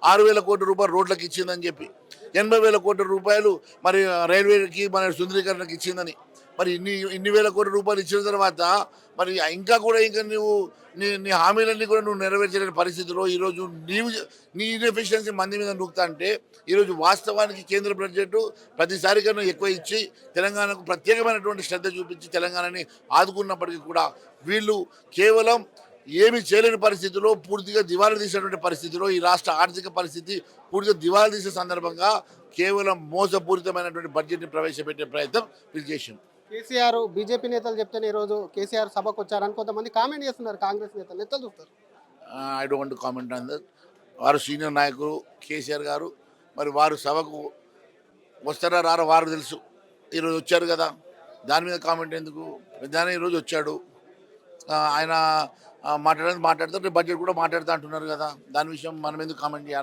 6,000 కోట్ల రూపాయలు రోడ్లకు ఇచ్చిందని చెప్పి, 80,000 కోట్ల రూపాయలు మరి రైల్వేకి మన సుందరీకరణకి ఇచ్చిందని. మరి ఇన్ని వేల కోట్ల రూపాయలు ఇచ్చిన తర్వాత మరి ఇంకా కూడా ఇంకా నువ్వు నీ నీ హామీలన్నీ కూడా నువ్వు నెరవేర్చలేని పరిస్థితిలో ఈరోజు నీ ఇన్ఎఫిషియన్సీ మంది మీద నూకుతా అంటే ఈరోజు వాస్తవానికి కేంద్ర బడ్జెట్ ప్రతిసారి కన్నా ఎక్కువ ఇచ్చి తెలంగాణకు ప్రత్యేకమైనటువంటి శ్రద్ధ చూపించి తెలంగాణని ఆదుకున్నప్పటికీ కూడా వీళ్ళు కేవలం ఏమి చేయలేని పరిస్థితిలో పూర్తిగా దివాలా తీసినటువంటి పరిస్థితిలో ఈ రాష్ట్ర ఆర్థిక పరిస్థితి పూర్తిగా దివాలా తీసే సందర్భంగా కేవలం మోసపూరితమైనటువంటి బడ్జెట్ని ప్రవేశపెట్టే ప్రయత్నం వీళ్ళు చేసింది. కేసీఆర్ బీజేపీ నేతలు చెప్తేనే ఈరోజు కేసీఆర్ సభకు వచ్చారని కొంతమంది కామెంట్ చేస్తున్నారు. కాంగ్రెస్ నేతలు ఎట్లా చూస్తారు? I don't comment on that. వారు సీనియర్ నాయకులు కేసీఆర్ గారు, మరి వారు సభకు వస్తారా రారా వారు తెలుసు. ఈరోజు వచ్చారు కదా, దాని మీద కామెంట్ ఎందుకు? దాని ఈరోజు వచ్చాడు, ఆయన మాట్లాడతారు, బడ్జెట్ కూడా మాట్లాడుతూ అంటున్నారు కదా, దాని విషయం మనం ఎందుకు కామెంట్ చేయాలి?